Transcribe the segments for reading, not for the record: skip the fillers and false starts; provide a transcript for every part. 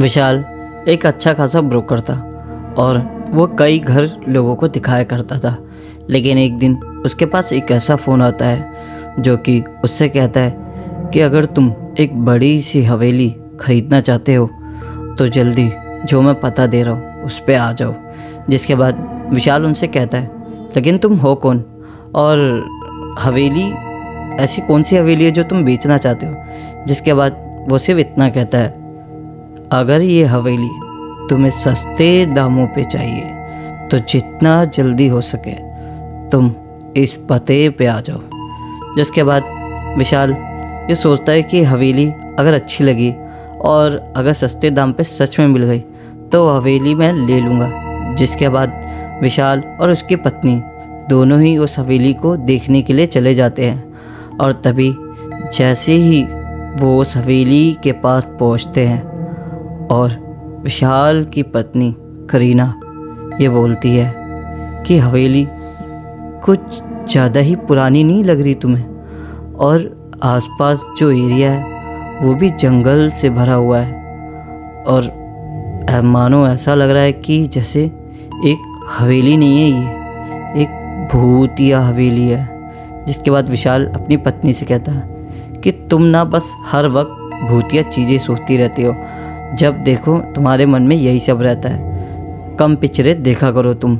विशाल एक अच्छा खासा ब्रोकर था और वो कई घर लोगों को दिखाया करता था। लेकिन एक दिन उसके पास एक ऐसा फ़ोन आता है जो कि उससे कहता है कि अगर तुम एक बड़ी सी हवेली ख़रीदना चाहते हो तो जल्दी जो मैं पता दे रहा हूँ उस पर आ जाओ। जिसके बाद विशाल उनसे कहता है लेकिन तुम हो कौन और हवेली ऐसी कौन सी हवेली है जो तुम बेचना चाहते हो। जिसके बाद वो सिर्फ इतना कहता है, अगर ये हवेली तुम्हें सस्ते दामों पे चाहिए तो जितना जल्दी हो सके तुम इस पते पे आ जाओ। जिसके बाद विशाल ये सोचता है कि हवेली अगर अच्छी लगी और अगर सस्ते दाम पे सच में मिल गई तो हवेली मैं ले लूँगा। जिसके बाद विशाल और उसकी पत्नी दोनों ही उस हवेली को देखने के लिए चले जाते हैं। और तभी जैसे ही वो उस हवेली के पास पहुंचते हैं और विशाल की पत्नी करीना ये बोलती है कि हवेली कुछ ज़्यादा ही पुरानी नहीं लग रही तुम्हें, और आसपास जो एरिया है वो भी जंगल से भरा हुआ है और मानो ऐसा लग रहा है कि जैसे एक हवेली नहीं है, ये एक भूतिया हवेली है। जिसके बाद विशाल अपनी पत्नी से कहता है कि तुम ना बस हर वक्त भूतिया चीज़ें सोचती रहती हो, जब देखो तुम्हारे मन में यही सब रहता है, कम पिक्चरें देखा करो तुम।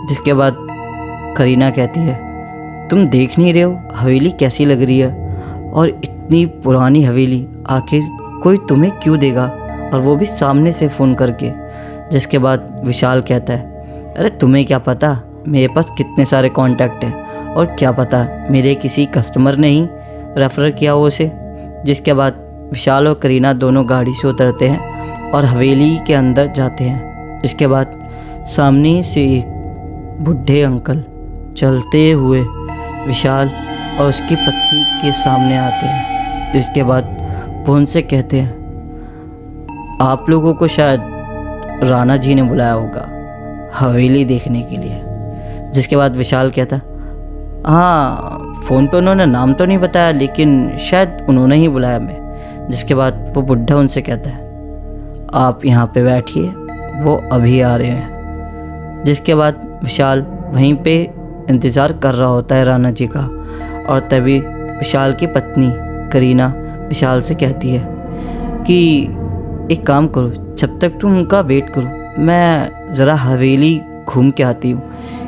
जिसके बाद करीना कहती है तुम देख नहीं रहे हो हवेली कैसी लग रही है, और इतनी पुरानी हवेली आखिर कोई तुम्हें क्यों देगा, और वो भी सामने से फ़ोन करके। जिसके बाद विशाल कहता है अरे तुम्हें क्या पता मेरे पास कितने सारे कॉन्टैक्ट हैं, और क्या पता मेरे किसी कस्टमर ने ही रेफ़र किया हो उसे। जिसके बाद विशाल और करीना दोनों गाड़ी से उतरते हैं और हवेली के अंदर जाते हैं। इसके बाद सामने से एक बूढ़े अंकल चलते हुए विशाल और उसकी पत्नी के सामने आते हैं। इसके बाद वो उनसे कहते हैं आप लोगों को शायद राणा जी ने बुलाया होगा हवेली देखने के लिए। जिसके बाद विशाल कहता हाँ, फ़ोन पे उन्होंने नाम तो नहीं बताया लेकिन शायद उन्होंने ही बुलाया मैं। जिसके बाद वो बुढ़ा उनसे कहता है आप यहाँ पे बैठिए, वो अभी आ रहे हैं। जिसके बाद विशाल वहीं पे इंतज़ार कर रहा होता है राणा जी का, और तभी विशाल की पत्नी करीना विशाल से कहती है कि एक काम करो, जब तक तुम उनका वेट करो मैं ज़रा हवेली घूम के आती हूँ,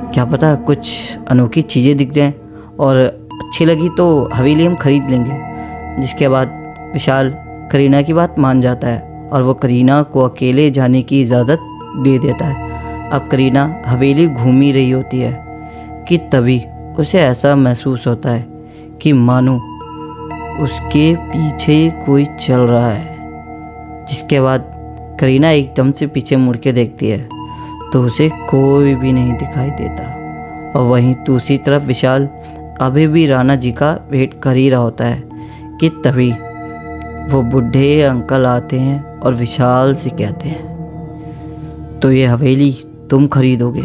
क्या पता कुछ अनोखी चीज़ें दिख जाएं और अच्छी लगी तो हवेली हम ख़रीद लेंगे। जिसके बाद विशाल करीना की बात मान जाता है और वो करीना को अकेले जाने की इजाज़त दे देता है। अब करीना हवेली घूम ही रही होती है कि तभी उसे ऐसा महसूस होता है कि मानो उसके पीछे कोई चल रहा है। जिसके बाद करीना एकदम से पीछे मुड़ के देखती है तो उसे कोई भी नहीं दिखाई देता, और वहीं दूसरी तरफ विशाल अभी भी राणा जी का वेट कर ही रहा होता है कि तभी वो बूढ़े अंकल आते हैं और विशाल से कहते हैं तो ये हवेली तुम खरीदोगे।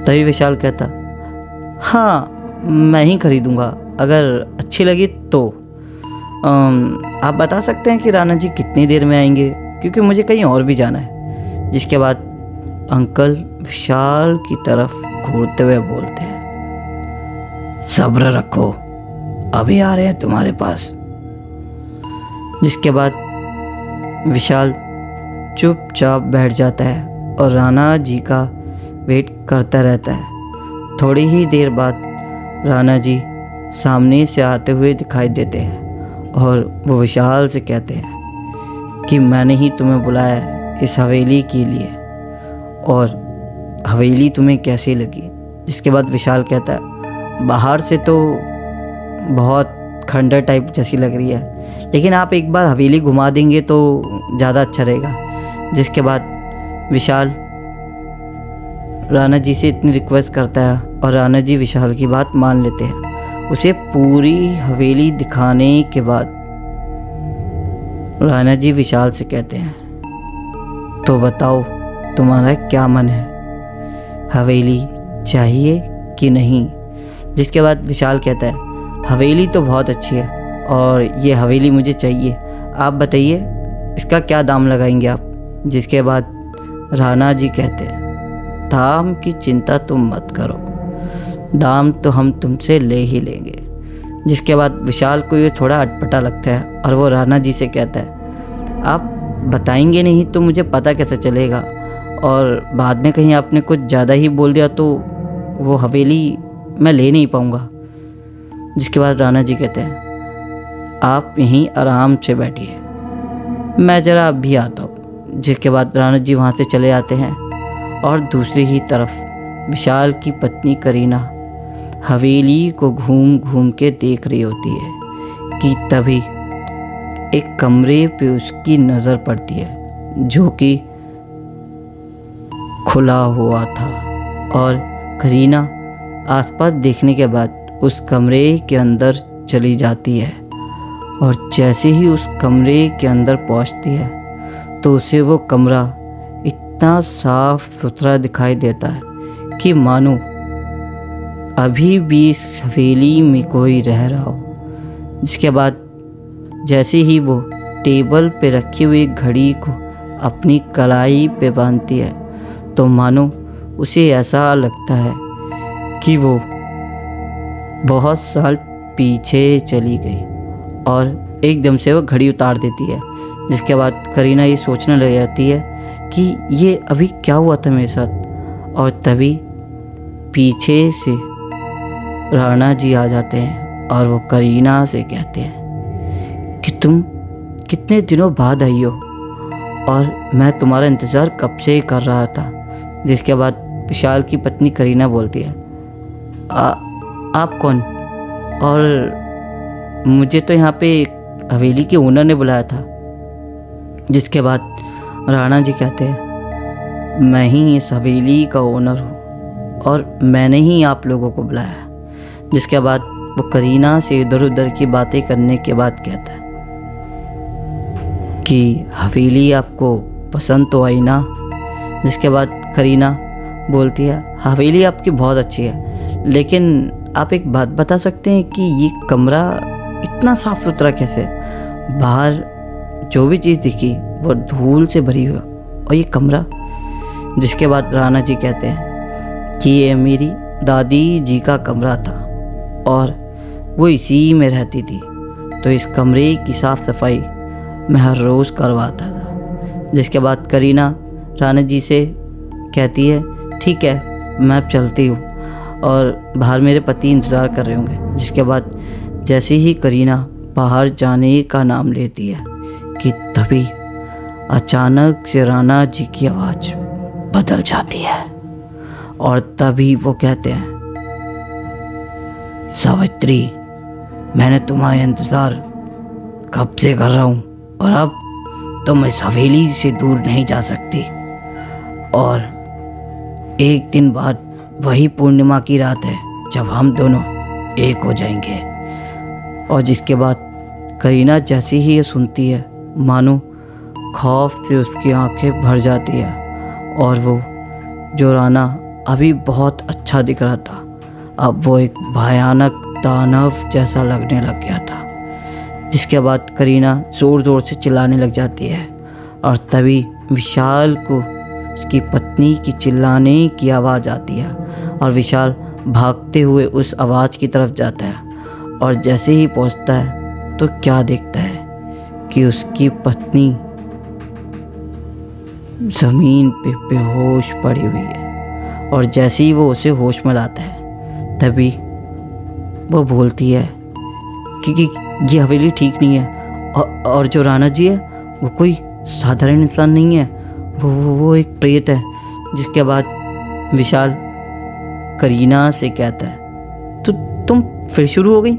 तभी विशाल कहता हाँ मैं ही खरीदूँगा, अगर अच्छी लगी तो। आप बता सकते हैं कि राणा जी कितनी देर में आएंगे, क्योंकि मुझे कहीं और भी जाना है। जिसके बाद अंकल विशाल की तरफ घूरते हुए बोलते हैं सब्र रखो, अभी आ रहे हैं तुम्हारे पास। जिसके बाद विशाल चुपचाप बैठ जाता है और राणा जी का वेट करता रहता है। थोड़ी ही देर बाद राणा जी सामने से आते हुए दिखाई देते हैं और वो विशाल से कहते हैं कि मैंने ही तुम्हें बुलाया है इस हवेली के लिए, और हवेली तुम्हें कैसी लगी। जिसके बाद विशाल कहता है बाहर से तो बहुत खंडर टाइप जैसी लग रही है, लेकिन आप एक बार हवेली घुमा देंगे तो ज़्यादा अच्छा रहेगा। जिसके बाद विशाल राणा जी से इतनी रिक्वेस्ट करता है और राणा जी विशाल की बात मान लेते हैं। उसे पूरी हवेली दिखाने के बाद राणा जी विशाल से कहते हैं तो बताओ तुम्हारा क्या मन है, हवेली चाहिए कि नहीं। जिसके बाद विशाल कहता है हवेली तो बहुत अच्छी है और ये हवेली मुझे चाहिए, आप बताइए इसका क्या दाम लगाएंगे आप? जिसके बाद राणा जी कहते हैं, दाम की चिंता तुम मत करो, दाम तो हम तुमसे ले ही लेंगे। जिसके बाद विशाल को ये थोड़ा अटपटा लगता है और वो राणा जी से कहता है, आप बताएंगे नहीं तो मुझे पता कैसे चलेगा, और बाद में कहीं आपने कुछ ज़्यादा ही बोल दिया तो वो हवेली मैं ले नहीं पाऊँगा। जिसके बाद राणा जी कहते हैं, आप यहीं आराम से बैठिए, मैं ज़रा अभी आता हूँ। जिसके बाद राणा जी वहाँ से चले आते हैं और दूसरी ही तरफ विशाल की पत्नी करीना हवेली को घूम घूम के देख रही होती है कि तभी एक कमरे पे उसकी नज़र पड़ती है जो कि खुला हुआ था। और करीना आसपास देखने के बाद उस कमरे के अंदर चली जाती है, और जैसे ही उस कमरे के अंदर पहुंचती है तो उसे वो कमरा इतना साफ सुथरा दिखाई देता है कि मानो अभी भी इस हवेली में कोई रह रहा हो। जिसके बाद जैसे ही वो टेबल पे रखी हुई घड़ी को अपनी कलाई पे बांधती है तो मानो उसे ऐसा लगता है कि वो बहुत साल पीछे चली गई, और एकदम से वो घड़ी उतार देती है। जिसके बाद करीना ये सोचने लग जाती है कि ये अभी क्या हुआ था मेरे साथ, और तभी पीछे से राणा जी आ जाते हैं और वो करीना से कहते हैं कि तुम कितने दिनों बाद आई हो और मैं तुम्हारा इंतज़ार कब से ही कर रहा था। जिसके बाद विशाल की पत्नी करीना बोलती है, आप कौन? और मुझे तो यहाँ पे हवेली के ओनर ने बुलाया था। जिसके बाद राणा जी कहते हैं, मैं ही इस हवेली का ओनर हूँ और मैंने ही आप लोगों को बुलाया। जिसके बाद वो करीना से इधर उधर की बातें करने के बाद कहता है कि हवेली आपको पसंद तो आई ना। जिसके बाद करीना बोलती है, हवेली आपकी बहुत अच्छी है, लेकिन आप एक बात बता सकते हैं कि ये कमरा इतना साफ़ सुथरा कैसे? बाहर जो भी चीज़ दिखी वो धूल से भरी हुई, और ये कमरा। जिसके बाद राणा जी कहते हैं कि ये मेरी दादी जी का कमरा था और वो इसी में रहती थी, तो इस कमरे की साफ़ सफाई मैं हर रोज़ करवाता था। जिसके बाद करीना राणा जी से कहती है, ठीक है मैं अब चलती हूँ, और बाहर मेरे पति इंतज़ार कर रहे होंगे। जिसके बाद जैसे ही करीना बाहर जाने का नाम लेती है कि तभी अचानक से राणा जी की आवाज़ बदल जाती है, और तभी वो कहते हैं, सावित्री मैंने तुम्हारा इंतज़ार कब से कर रहा हूँ, और अब तुम इस हवेली से दूर नहीं जा सकती, और एक दिन बाद वही पूर्णिमा की रात है जब हम दोनों एक हो जाएंगे। और जिसके बाद करीना जैसे ही ये सुनती है मानो खौफ से उसकी आंखें भर जाती है, और वो जो राणा अभी बहुत अच्छा दिख रहा था अब वो एक भयानक दानव जैसा लगने लग गया था। जिसके बाद करीना ज़ोर ज़ोर से चिल्लाने लग जाती है, और तभी विशाल को उसकी पत्नी की चिल्लाने की आवाज़ आती है, और विशाल भागते हुए उस आवाज़ की तरफ जाता है, और जैसे ही पहुंचता है तो क्या देखता है कि उसकी पत्नी ज़मीन पे बेहोश पड़ी हुई है। और जैसे ही वो उसे होश में लाता है तभी वो बोलती है कि ये हवेली ठीक नहीं है, और जो राणा जी है वो कोई साधारण इंसान नहीं है, वो एक प्रेत है। जिसके बाद विशाल करीना से कहता है, तो तुम फिर शुरू हो गई?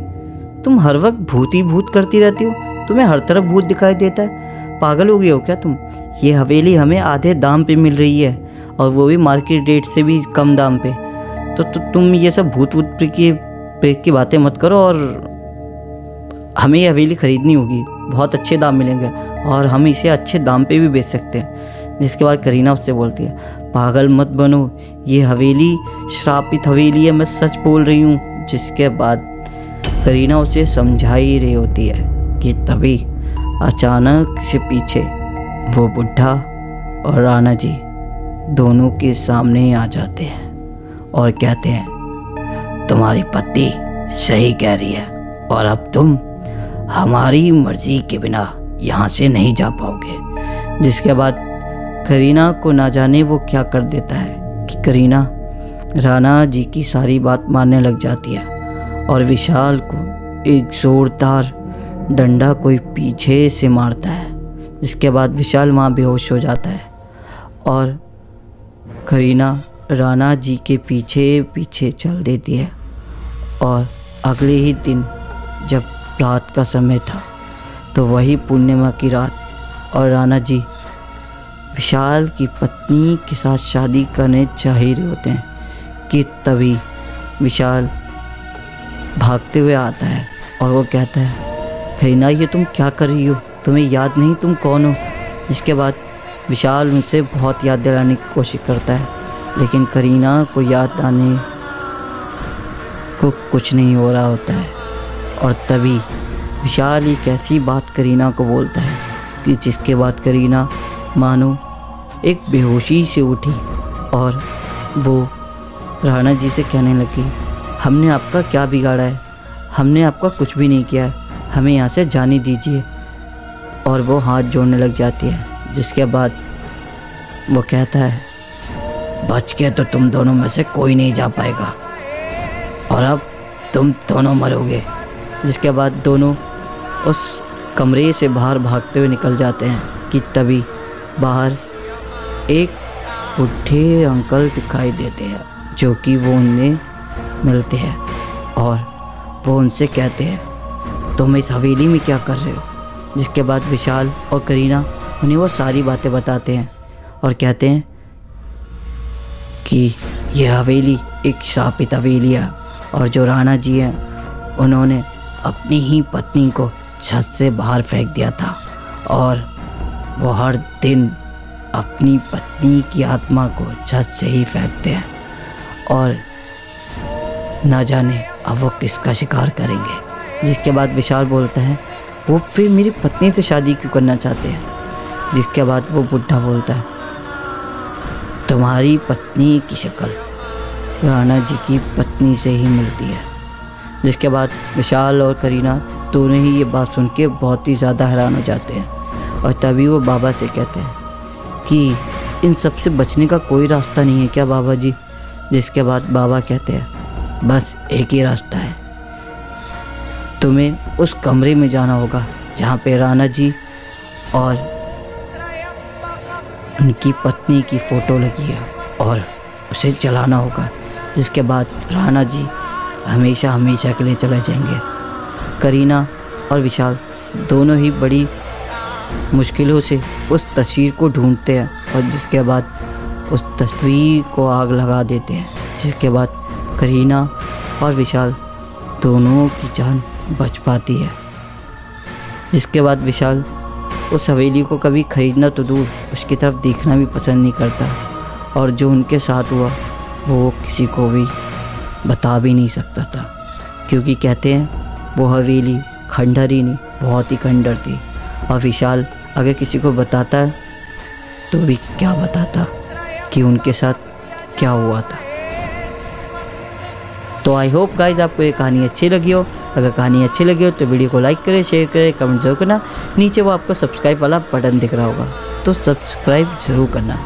तुम हर वक्त भूत ही भूत करती रहती हो, तुम्हें हर तरफ भूत दिखाई देता है, पागल हो गई हो क्या तुम? ये हवेली हमें आधे दाम पे मिल रही है, और वो भी मार्केट रेट से भी कम दाम पे। तो तुम ये सब भूत वूत प्रेत की बातें मत करो, और हमें ये हवेली ख़रीदनी होगी, बहुत अच्छे दाम मिलेंगे और हम इसे अच्छे दाम पे भी बेच सकते हैं। जिसके बाद करीना उससे बोलती है, पागल मत बनो, ये हवेली श्रापित हवेली है, मैं सच बोल रही हूँ। जिसके बाद करीना उसे समझा ही रही होती है कि तभी अचानक से पीछे वो बुढ़ा और राणा जी दोनों के सामने ही आ जाते हैं और कहते हैं, तुम्हारी पत्नी सही कह रही है और अब तुम हमारी मर्जी के बिना यहाँ से नहीं जा पाओगे। जिसके बाद करीना को ना जाने वो क्या कर देता है कि करीना राणा जी की सारी बात मानने लग जाती है और विशाल को एक ज़ोरदार डंडा कोई पीछे से मारता है। जिसके बाद विशाल वहाँ बेहोश हो जाता है और करीना राणा जी के पीछे पीछे चल देती है। और अगले ही दिन जब रात का समय था तो वही पूर्णिमा की रात और राणा जी विशाल की पत्नी के साथ शादी करने चाह ही रहे होते हैं कि तभी विशाल भागते हुए आता है और वो कहता है, करीना ये तुम क्या कर रही हो, तुम्हें याद नहीं तुम कौन हो। जिसके बाद विशाल उनसे बहुत याद दिलाने की कोशिश करता है लेकिन करीना को याद आने को कुछ नहीं हो रहा होता है। और तभी विशाल एक ऐसी बात करीना को बोलता है कि जिसके बाद करीना मानो एक बेहोशी से उठी और वो राणा जी से कहने लगी, हमने आपका क्या बिगाड़ा है, हमने आपका कुछ भी नहीं किया है, हमें यहाँ से जाने दीजिए। और वो हाथ जोड़ने लग जाती है। जिसके बाद वो कहता है, बच के तो तुम दोनों में से कोई नहीं जा पाएगा और अब तुम दोनों मरोगे। जिसके बाद दोनों उस कमरे से बाहर भागते हुए निकल जाते हैं कि तभी बाहर एक बुढ़े अंकल दिखाई देते हैं जो कि वो उन्हें मिलते हैं और वो उनसे कहते हैं, तुम इस हवेली में क्या कर रहे हो। जिसके बाद विशाल और करीना उन्हें वो सारी बातें बताते हैं और कहते हैं कि यह हवेली एक श्रापित हवेली है और जो राणा जी हैं उन्होंने अपनी ही पत्नी को छत से बाहर फेंक दिया था और वो हर दिन अपनी पत्नी की आत्मा को छत से ही फेंकते हैं और ना जाने अब वो किसका शिकार करेंगे। जिसके बाद विशाल बोलता है, वो फिर मेरी पत्नी से शादी क्यों करना चाहते हैं। जिसके बाद वो बुढ़ा बोलता है, तुम्हारी पत्नी की शक्ल राणा जी की पत्नी से ही मिलती है। जिसके बाद विशाल और करीना दोनों ही ये बात सुन के बहुत ही ज़्यादा हैरान हो जाते हैं और तभी वो बाबा से कहते हैं कि इन सब से बचने का कोई रास्ता नहीं है क्या बाबा जी। जिसके बाद बाबा कहते हैं, बस एक ही रास्ता है, तुम्हें उस कमरे में जाना होगा जहाँ पे राणा जी और उनकी पत्नी की फ़ोटो लगी है और उसे जलाना होगा। जिसके बाद राणा जी हमेशा हमेशा के लिए चले जाएंगे। करीना और विशाल दोनों ही बड़ी मुश्किलों से उस तस्वीर को ढूंढते हैं और जिसके बाद उस तस्वीर को आग लगा देते हैं। जिसके बाद करीना और विशाल दोनों की जान बच पाती है। जिसके बाद विशाल उस हवेली को कभी ख़रीदना तो दूर उसकी तरफ देखना भी पसंद नहीं करता और जो उनके साथ हुआ वो किसी को भी बता भी नहीं सकता था क्योंकि कहते हैं वो हवेली खंडर ही नहीं बहुत ही खंडर थी और विशाल अगर किसी को बताता है तो भी क्या बताता कि उनके साथ क्या हुआ था। तो आई होप गाइज आपको ये कहानी अच्छी लगी हो। अगर कहानी अच्छी लगी हो तो वीडियो को लाइक करें, शेयर करें, कमेंट जरूर करना। नीचे वो आपको सब्सक्राइब वाला बटन दिख रहा होगा तो सब्सक्राइब ज़रूर करना।